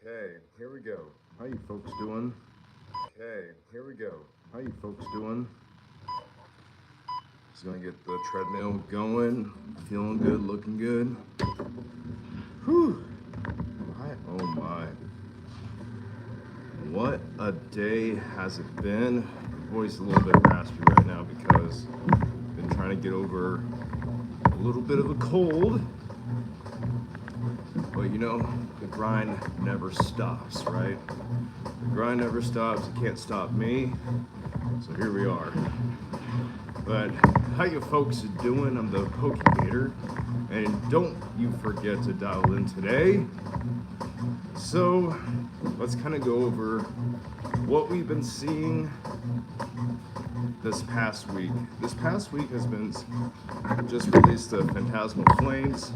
Okay, here we go. How you folks doing? Okay, here we go. How you folks doing? Just gonna get the treadmill going. Feeling good, looking good. Whew. Oh my. What a day has it been? My voice is a little bit raspy right now because I've been trying to get over a little bit of a cold. But you know, the grind never stops, right? The grind never stops. It can't stop me. So here we are. But how you folks doing? I'm the Pokégator, and don't you forget to dial in today. So let's kind of go over what we've been seeing this past week. This past week has been just released the Phantasmal Flames,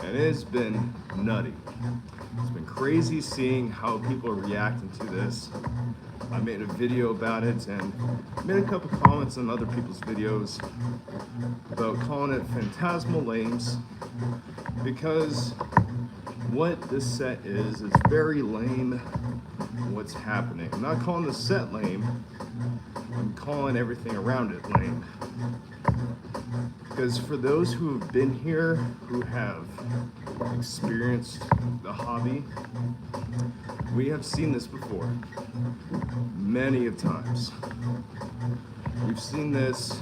and it's been nutty. It's been crazy seeing how people are reacting to this. I made a video about it and made a couple comments on other people's videos about calling it Phantasmal Lames, because what this set is very lame. What's happening? I'm not calling the set lame, I'm calling everything around it lame. Because for those who have been here, who have experienced the hobby, we have seen this before many of times. We've seen this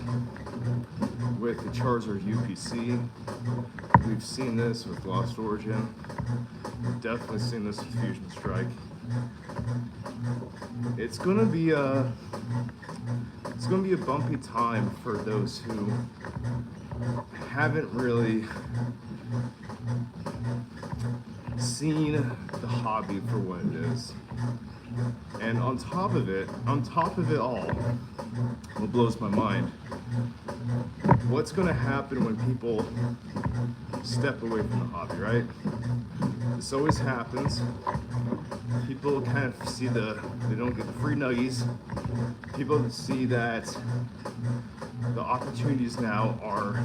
with the Charizard UPC. We've seen this with Lost Origin. We've definitely seen this with Fusion Strike. It's gonna be a bumpy time for those who haven't really seen the hobby for what it is. And on top of it all, what blows my mind, what's going to happen when people step away from the hobby, right? This always happens. People kind of see they don't get the free nuggies. People see that the opportunities now are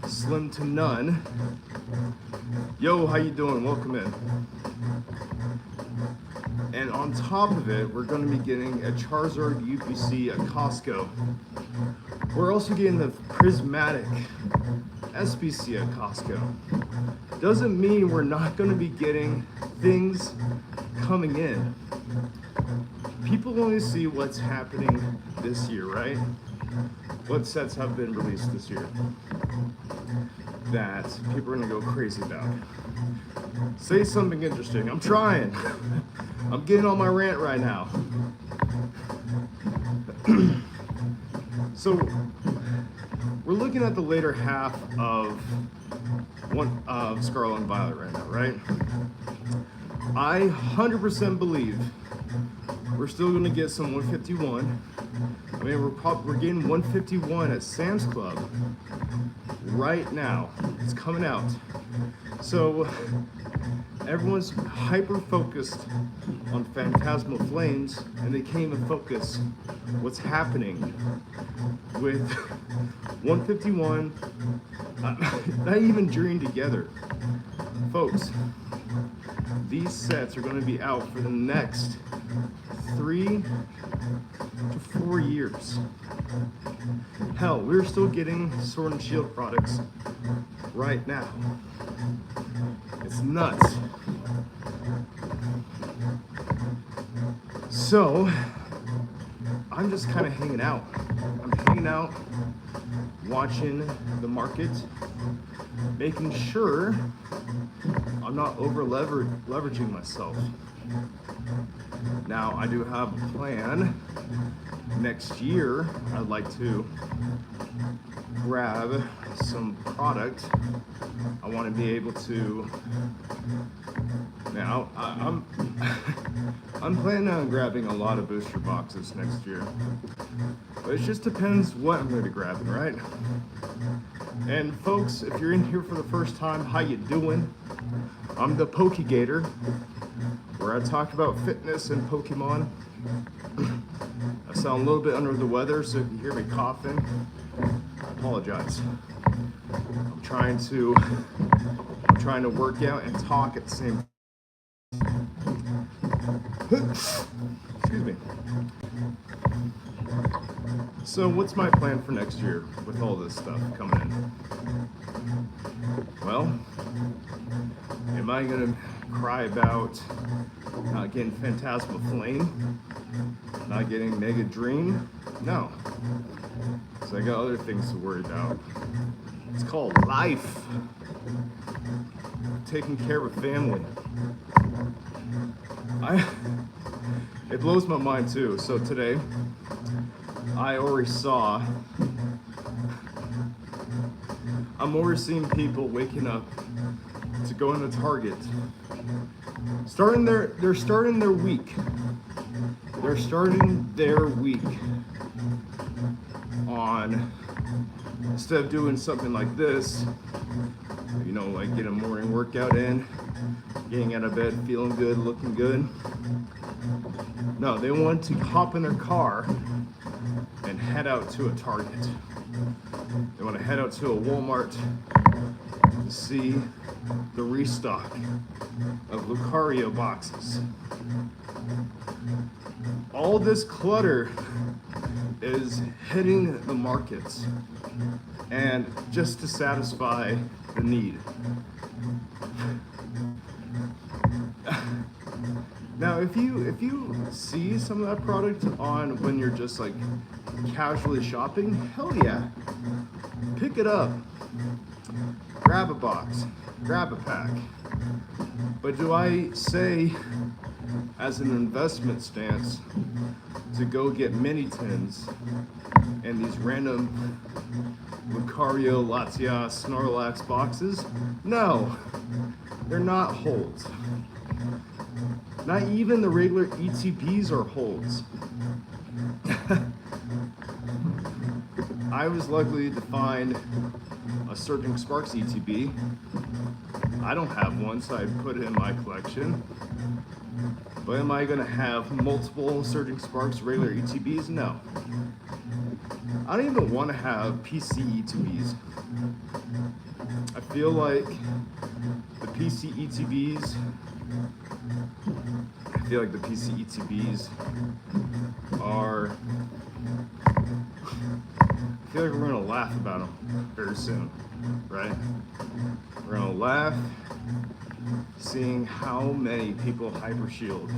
slim to none. Yo, how you doing? Welcome in. And on top of it, we're going to be getting a Charizard UPC at Costco. We're also getting the Prismatic SBC at Costco. Doesn't mean we're not going to be getting things coming in. People only see what's happening this year, right? What sets have been released this year that people are going to go crazy about. Say something interesting. I'm trying. I'm getting on my rant right now. So we're looking at the later half of Scarlet and Violet right now, right? I 100% believe we're still going to get some 151. I mean, we're getting 151 at Sam's Club right now. It's coming out. So everyone's hyper focused on Phantasmal Flames, and they can't even focus what's happening with 151, not even journeying together. Folks, these sets are going to be out for the next 3 to 4 years. Hell, we're still getting Sword and Shield products right now. It's nuts. So, I'm just kind of hanging out. I'm hanging out, watching the market, making sure I'm not leveraging myself. Now, I do have a plan. Next year, I'd like to grab some product. I want to be able to. Now, I'm planning on grabbing a lot of booster boxes next year, but it just depends what I'm going to be grabbing, right? And folks, if you're in here for the first time, how you doing? I'm the Pokégator, where I talk about fitness and Pokemon. I sound a little bit under the weather, so if you hear me coughing, I apologize. I'm trying to work out and talk at the same time. Excuse me. So what's my plan for next year with all this stuff coming in? Well, am I gonna cry about not getting Phantasmal Flame? Not getting Mega Dream? No. So I got other things to worry about. It's called life. Taking care of a family. It blows my mind too. So today, I'm already seeing people waking up to go into Target. They're starting their week. They're starting their week on, instead of doing something like this, you know, like get a morning workout in, getting out of bed, feeling good, looking good. No, they want to hop in their car and head out to a Target. They want to head out to a Walmart to see the restock of Lucario boxes. All this clutter is hitting the markets, and just to satisfy the need. Now, if you see some of that product on when you're just like casually shopping, hell yeah, pick it up, grab a box, grab a pack. But do I say, as an investment stance, to go get mini tins and these random Lucario, Latias, Snorlax boxes? No, they're not holds. Not even the regular ETBs are holds. I was lucky to find a Surging Sparks ETB. I don't have one, so I put it in my collection. But am I gonna have multiple Surging Sparks regular ETBs? No. I don't even want to have PC ETBs. I feel like the PC ETBs are, I feel like we're gonna laugh about them very soon, right? We're gonna laugh seeing how many people hyper shield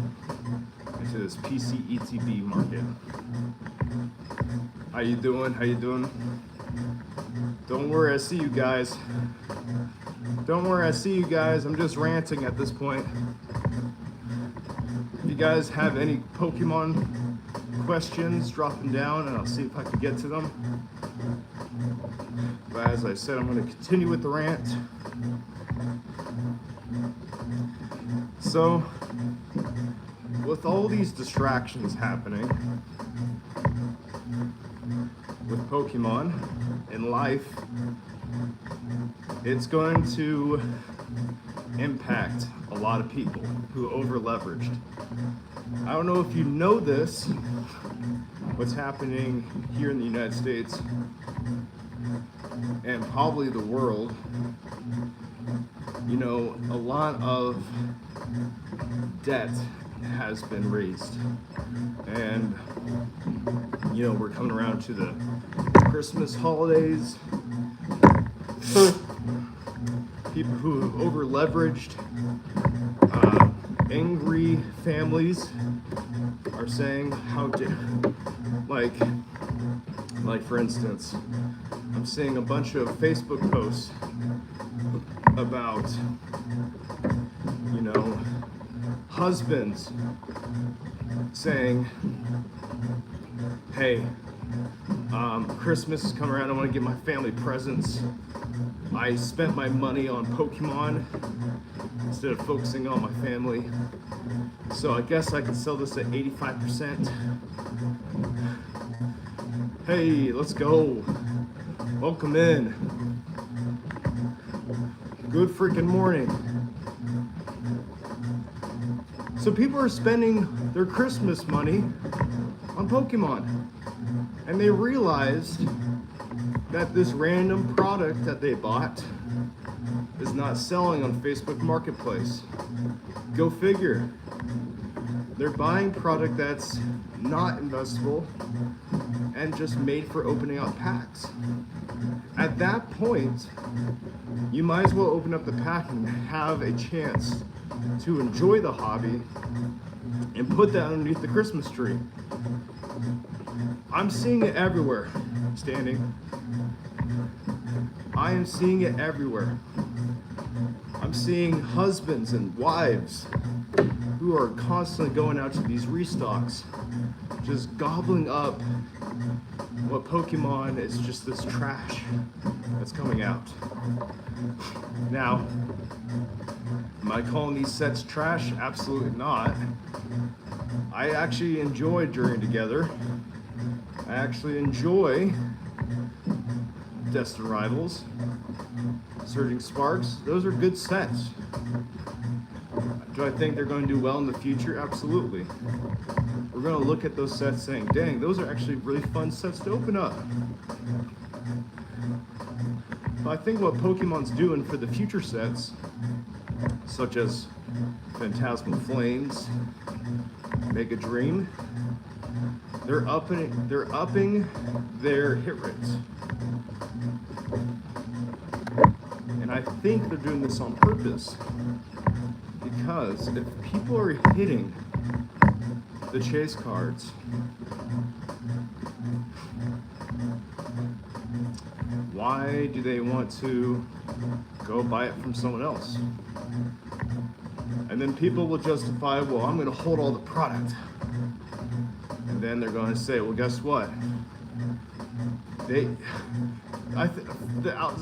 into this PC ETB market. How you doing? How you doing? Don't worry, I see you guys. Don't worry, I see you guys. I'm just ranting at this point. If you guys have any Pokemon questions, drop them down and I'll see if I can get to them. But as I said, I'm going to continue with the rant. So, with all these distractions happening with Pokemon in life, it's going to impact a lot of people who over leveraged. I don't know if you know this, what's happening here in the United States and probably the world. You know, a lot of debt has been raised, and you know, we're coming around to the Christmas holidays. People who have over leveraged, angry families are saying how like for instance, I'm seeing a bunch of Facebook posts about, you know, husbands saying, hey, Christmas is coming around, I want to give my family presents. I spent my money on Pokemon instead of focusing on my family. So I guess I can sell this at 85%. Hey, let's go. Welcome in. Good freaking morning. So people are spending their Christmas money on Pokemon. And they realized that this random product that they bought, is not selling on Facebook Marketplace. Go figure. They're buying product that's not investable and just made for opening up packs. At that point, you might as well open up the pack and have a chance to enjoy the hobby and put that underneath the Christmas tree. I'm seeing it everywhere, standing. I am seeing it everywhere. I'm seeing husbands and wives who are constantly going out to these restocks, just gobbling up what Pokemon is just this trash that's coming out. Now, am I calling these sets trash? Absolutely not. I actually enjoy Journey Together. I actually enjoy Destined Rivals, Surging Sparks. Those are good sets. Do I think they're going to do well in the future? Absolutely. We're going to look at those sets saying, dang, those are actually really fun sets to open up. But I think what Pokemon's doing for the future sets, such as Phantasmal Flames, Mega Dream, they're upping their hit rates. And I think they're doing this on purpose. Because if people are hitting the chase cards, why do they want to go buy it from someone else? And then people will justify, well, I'm going to hold all the product. And then they're going to say, well, guess what? The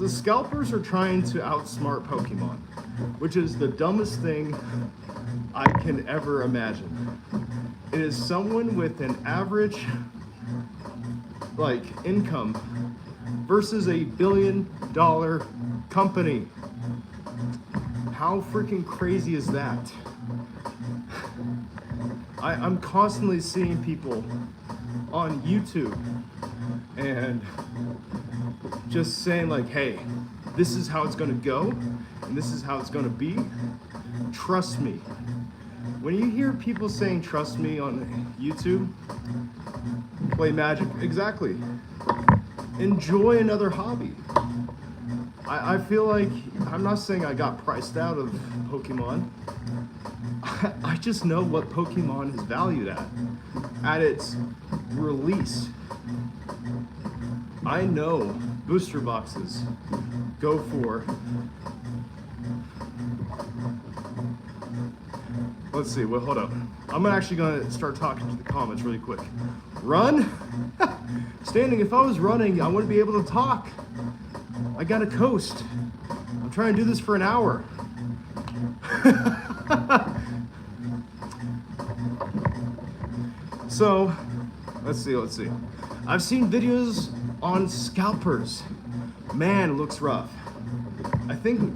scalpers are trying to outsmart Pokemon, which is the dumbest thing I can ever imagine. It is someone with an average income versus $1 billion company. How freaking crazy is that? I'm constantly seeing people on YouTube and just saying like, hey, this is how it's gonna go and this is how it's gonna be. Trust me. When you hear people saying trust me on YouTube, play Magic. Exactly. Enjoy another hobby. I feel like, I'm not saying I got priced out of Pokemon. I just know what Pokemon is valued at its release. I know booster boxes go for, let's see, well, hold up. I'm actually gonna start talking to the comments really quick. Run? Standing, if I was running, I wouldn't be able to talk. I gotta coast. I'm trying to do this for an hour. So, let's see. I've seen videos on scalpers. Man, it looks rough. I think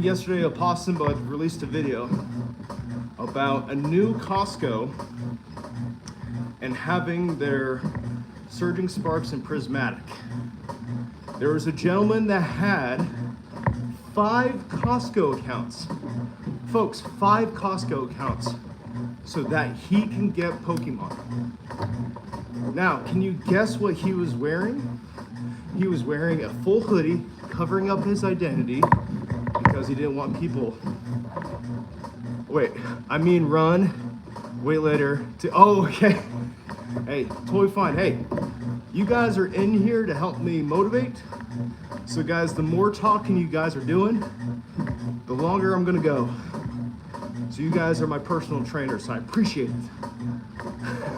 yesterday Opossum Bud released a video about a new Costco and having their Surging Sparks and Prismatic. There was a gentleman that had 5 Costco accounts. Folks, 5 Costco accounts so that he can get Pokemon. Now, can you guess what he was wearing? He was wearing a full hoodie covering up his identity because he didn't want people. Wait, I mean run. Wait later to, oh, okay. Hey, totally fine. Hey, you guys are in here to help me motivate. So guys, the more talking you guys are doing, the longer I'm gonna go. So you guys are my personal trainer, so I appreciate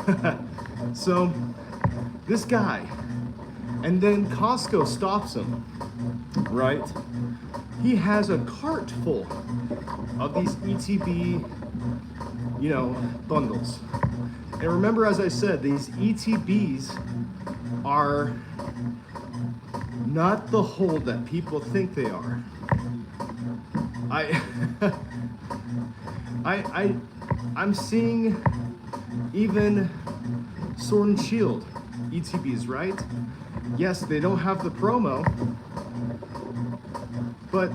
it. So this guy, and then Costco stops him, right? He has a cart full of these ETB, bundles. And remember, as I said, these ETBs are not the hold that people think they are. I'm seeing even Sword and Shield ETBs, right? Yes, they don't have the promo, But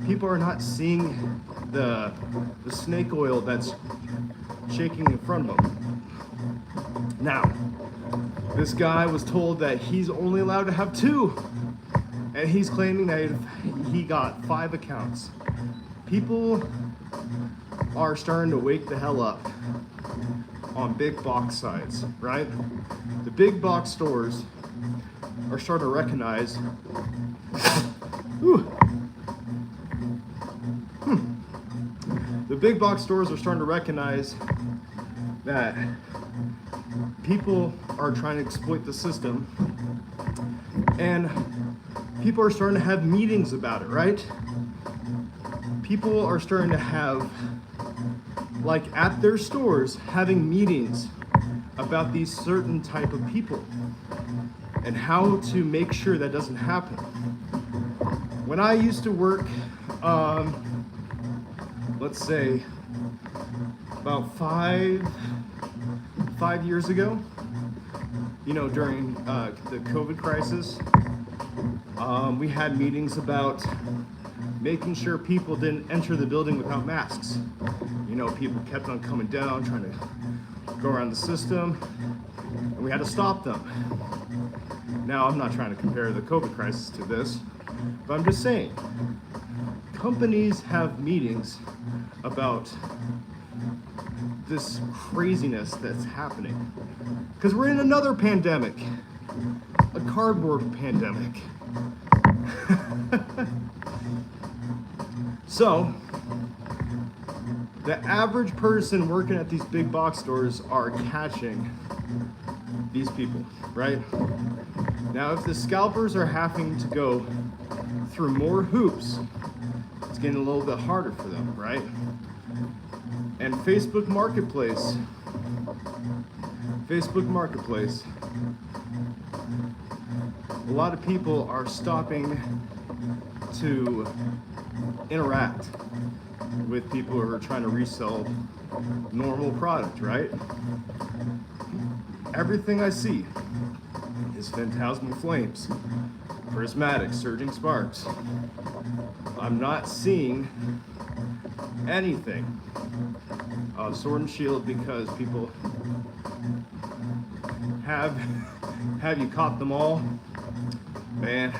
people are not seeing the snake oil that's shaking in front of them. Now, this guy was told that he's only allowed to have 2, and he's claiming that he got 5 accounts. People are starting to wake the hell up on big box sites, right? The big box stores are starting to recognize the big box stores are starting to recognize that people are trying to exploit the system, and people are starting to have meetings about it, right? People are starting to have, like at their stores, having meetings about these certain type of people and how to make sure that doesn't happen. When I used to work, let's say about five years ago, during the COVID crisis, we had meetings about making sure people didn't enter the building without masks. People kept on coming down, trying to go around the system, and we had to stop them. Now, I'm not trying to compare the COVID crisis to this, but I'm just saying, companies have meetings about this craziness that's happening. Because we're in another pandemic, a cardboard pandemic. So, the average person working at these big box stores are catching these people, right? Now, if the scalpers are having to go through more hoops, it's getting a little bit harder for them, right? And Facebook Marketplace, a lot of people are stopping to interact with people who are trying to resell normal product, right? Everything I see is phantasmal flames, prismatic, surging sparks. I'm not seeing anything of Sword and Shield because people have you caught them all? Man,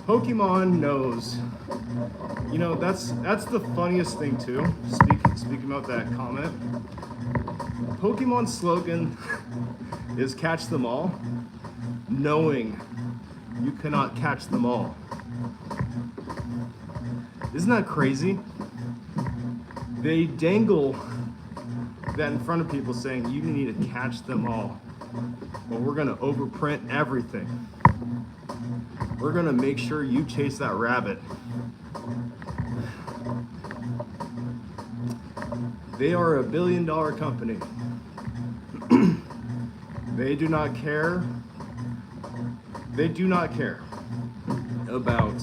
Pokemon knows. That's the funniest thing too. Speaking about that comment, Pokemon's slogan is catch them all, knowing you cannot catch them all. Isn't that crazy? They dangle that in front of people saying you need to catch them all. Well, we're gonna overprint everything. We're gonna make sure you chase that rabbit. They are a $1 billion company. They do not care. They do not care about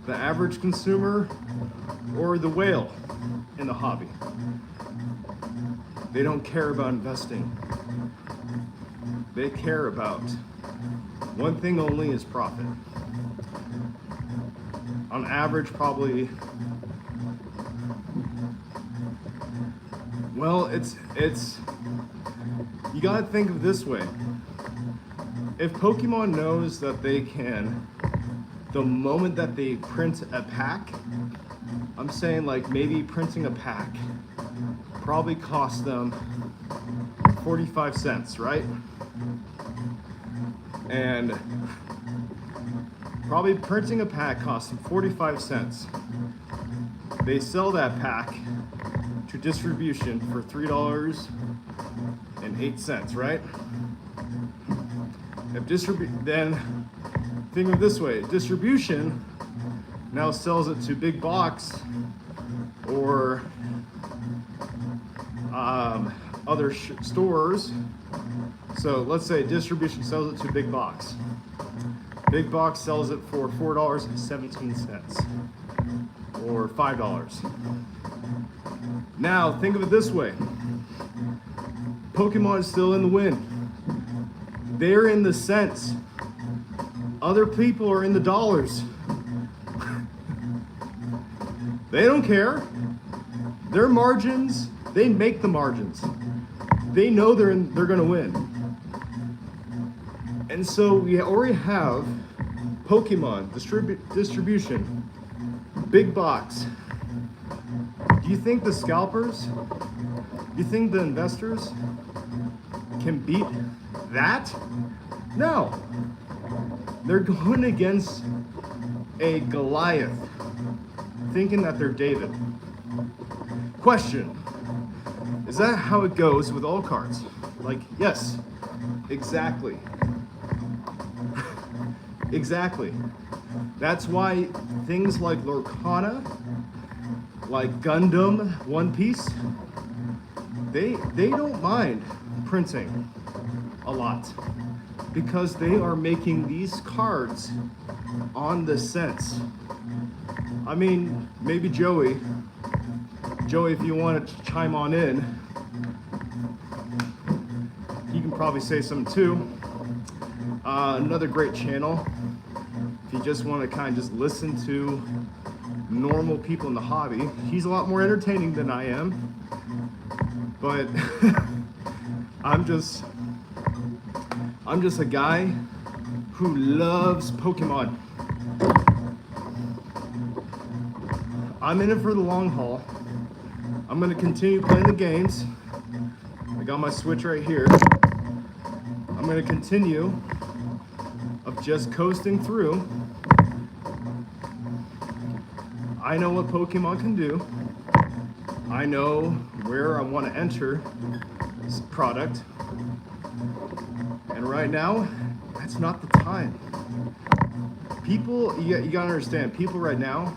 the average consumer or the whale in the hobby. They don't care about investing. They care about one thing only, is profit. On average, probably, well, it's you gotta think of it this way. If Pokemon knows that they can, the moment that they print a pack, I'm saying like maybe printing a pack probably costs them 45 cents, right? And probably printing a pack costs them 45 cents. They sell that pack to distribution for $3.08, right? Then think of it this way, distribution now sells it to big box or other stores. So let's say distribution sells it to big box. Big box sells it for $4.17 or $5. Now think of it this way. Pokemon is still in the win. They're in the cents. Other people are in the dollars. They don't care. Their margins, they make the margins. They know they're gonna win. And so we already have Pokemon distribution, big box. Do you think the scalpers, do you think the investors can beat that? No. They're going against a Goliath, thinking that they're David. Question, is that how it goes with all cards? Like, yes, exactly. Exactly. That's why things like Lorcana, like Gundam, One Piece, they don't mind printing a lot because they are making these cards on the cents. I mean, maybe Joey, if you want to chime on in, you can probably say something too. Another great channel, if you just want to kind of just listen to normal people in the hobby. He's a lot more entertaining than I am, but I'm just a guy who loves Pokemon. I'm in it for the long haul. I'm gonna continue playing the games. I got my Switch right here. I'm gonna continue of just coasting through. I know what Pokemon can do. I know where I want to enter this product. And right now, that's not the time. People, you gotta understand, people right now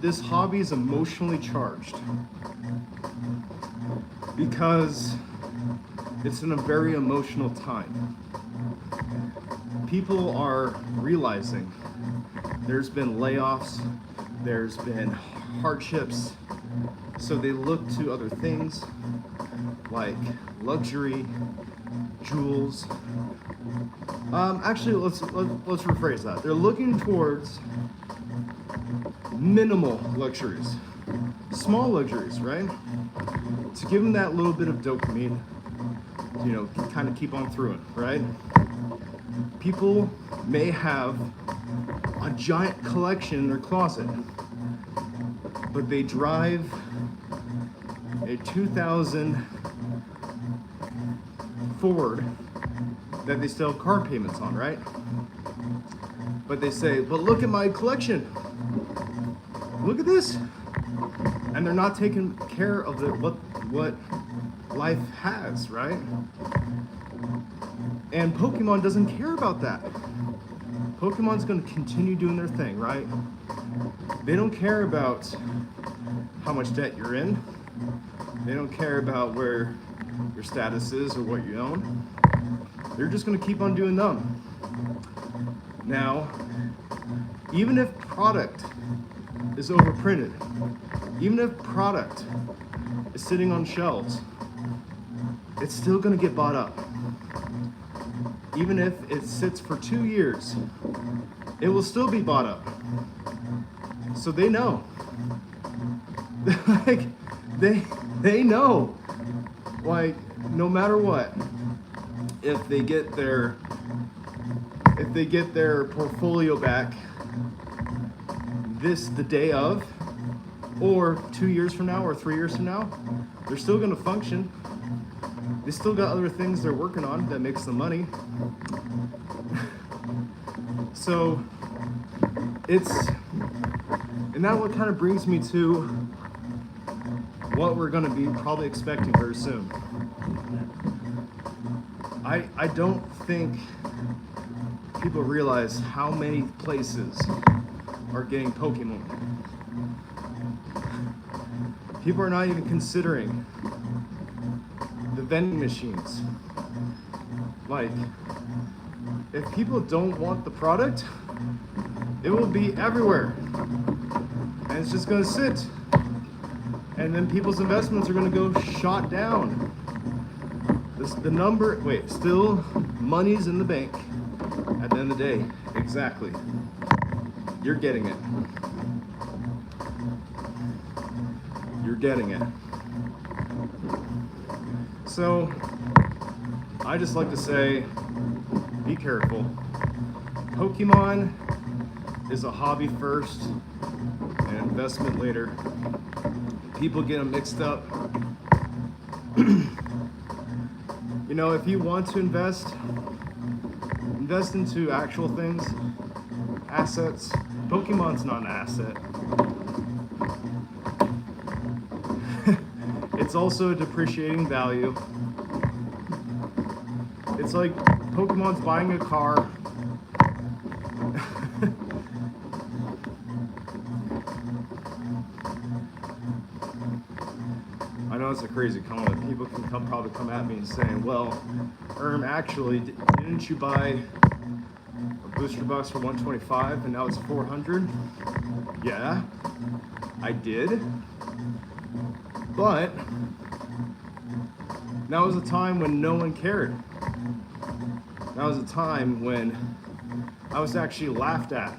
this hobby is emotionally charged because it's in a very emotional time. People are realizing there's been layoffs, there's been hardships, so they look to other things like luxury, jewels. Actually, let's rephrase that. They're looking towards minimal luxuries, small luxuries, right? To give them that little bit of dopamine, you know, kind of keep on through it, right? People may have a giant collection in their closet, but they drive a 2000 Ford that they still have car payments on, right? But they say, but look at my collection. Look at this. And they're not taking care of what life has, right? And Pokemon doesn't care about that. Pokemon's going to continue doing their thing, right? They don't care about how much debt you're in. They don't care about where your status is or what you own. They're just going to keep on doing them. Now, even if product is overprinted, even if product is sitting on shelves, it's still going to get bought up. Even if it sits for 2 years, it will still be bought up. So they know. Like, they know. Like, no matter what, if they get their portfolio back the day of, or 2 years from now, or 3 years from now, they're still going to function. They still got other things they're working on that makes them money. So and that what kind of brings me to what we're going to be probably expecting very soon. I don't think people realize how many places are getting Pokemon. People are not even considering the vending machines. Like, if people don't want the product, it will be everywhere. And it's just gonna sit. And then people's investments are gonna go shot down. Still money's in the bank. At the end of the day, exactly. You're getting it. you're getting it. So I just like to say, be careful. Pokemon is a hobby first and investment later. People get them mixed up. You know, if you want to invest into actual things, assets. Pokemon's not an asset. It's also a depreciating value. It's like Pokemon's buying a car. I know it's a crazy comment. People can probably come at me and saying, well, actually, didn't you buy a booster box for $125 and now it's $400? Yeah, I did. But that was a time when no one cared. That was a time when I was actually laughed at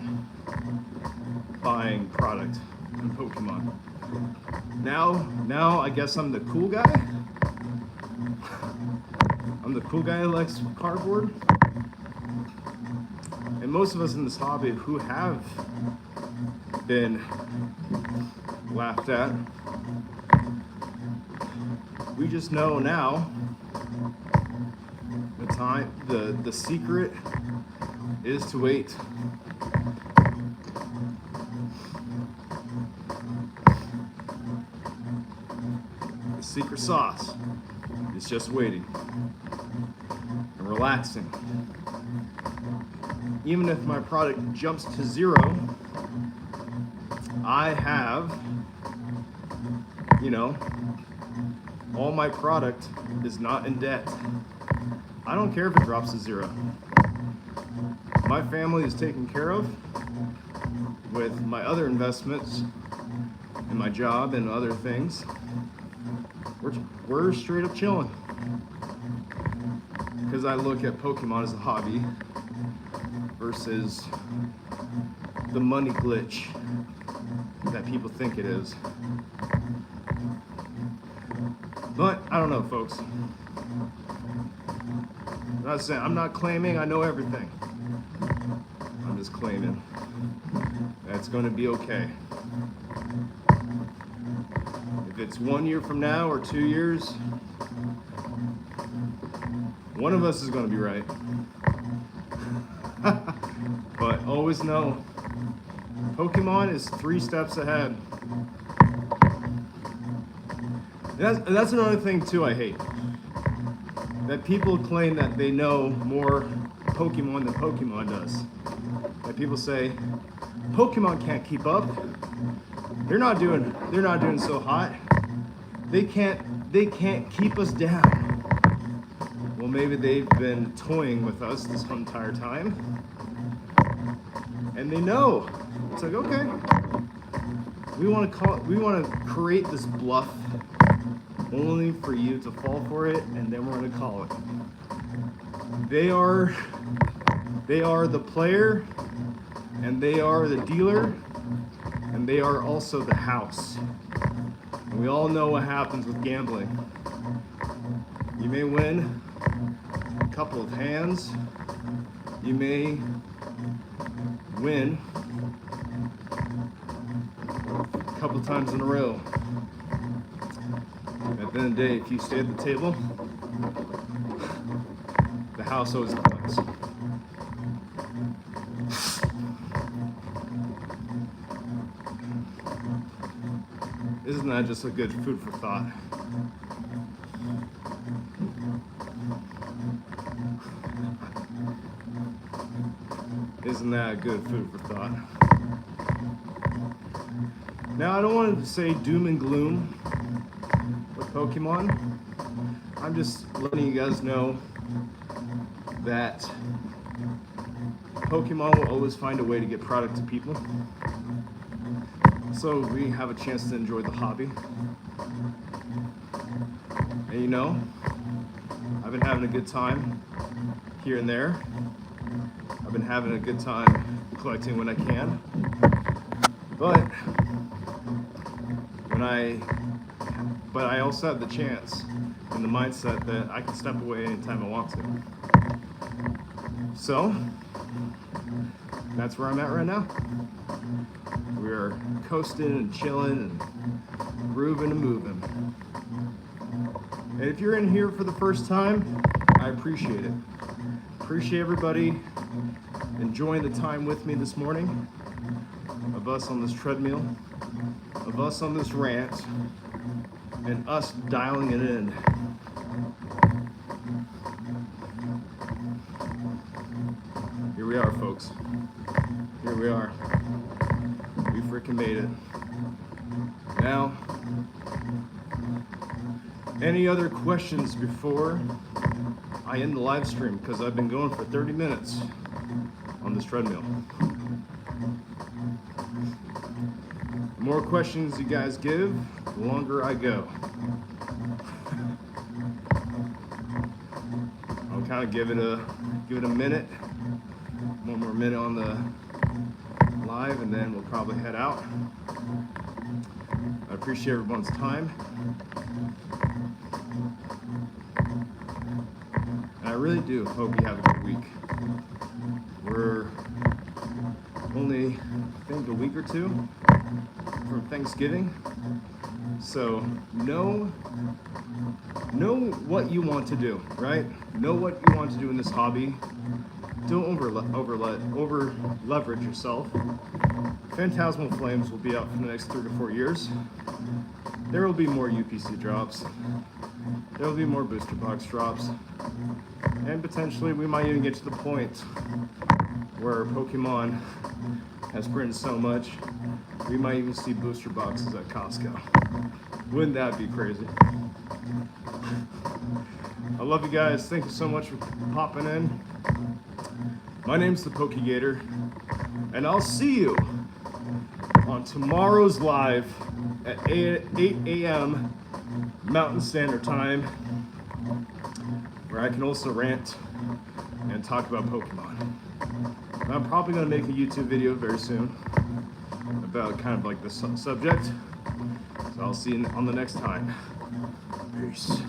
buying product in Pokemon. Now I guess I'm the cool guy. I'm the cool guy who likes cardboard. And most of us in this hobby who have been laughed at, we just know now the secret is to wait. The secret sauce is just waiting and relaxing. Even if my product jumps to zero, I have, all my product is not in debt. I don't care if it drops to zero. My family is taken care of with my other investments and my job and other things. We're straight up chilling. Because I look at Pokemon as a hobby versus the money glitch that people think it is. But I don't know, folks. I'm not claiming I know everything. I'm just claiming that's going to be okay. If it's 1 year from now or 2 years, one of us is going to be right. But always know, Pokemon is 3 steps ahead. And that's another thing too I hate. That people claim that they know more Pokemon than Pokemon does. That people say, Pokemon can't keep up. They're not doing so hot. They can't keep us down. Well, maybe they've been toying with us this entire time. And they know. It's like, okay. We want to create this bluff only for you to fall for it, and then we're going to call it. They are the player, and they are the dealer, and they are also the house. And we all know what happens with gambling. You may win a couple of hands. You may win a couple times in a row. At the end of the day, if you stay at the table, the house always collects. Isn't that just a good food for thought? Isn't that good food for thought? Now, I don't want to say doom and gloom with Pokemon. I'm just letting you guys know that Pokemon will always find a way to get product to people. So we have a chance to enjoy the hobby. And I've been having a good time here and there. I've been having a good time collecting when I can. But when I but I also have the chance and the mindset that I can step away anytime I want to. So that's where I'm at right now. We are coasting and chilling and grooving and moving. And if you're in here for the first time, I appreciate it. Appreciate everybody enjoying the time with me this morning, of us on this treadmill, of us on this rant, and us dialing it in. Here we are, folks. Here we are. We freaking made it. Now, any other questions before I end the live stream? Because I've been going for 30 minutes on this treadmill. The more questions you guys give, the longer I go. I'll kind of give it a minute, one more minute on the live, and then we'll probably head out. I appreciate everyone's time. And I really do hope you have a good week. We're only, I think, a week or two from Thanksgiving. So know what you want to do, right? Know what you want to do in this hobby. Don't over leverage yourself. Phantasmal Flames will be out for the next 3 to 4 years. There will be more UPC drops. There will be more booster box drops. And potentially we might even get to the point where Pokemon has printed so much, we might even see booster boxes at Costco. Wouldn't that be crazy? I love you guys. Thank you so much for popping in. My name's the Pokégator, and I'll see you on tomorrow's live at 8 a.m. Mountain Standard Time, where I can also rant and talk about Pokemon. I'm probably going to make a YouTube video very soon about kind of like this subject. So I'll see you on the next time. Peace.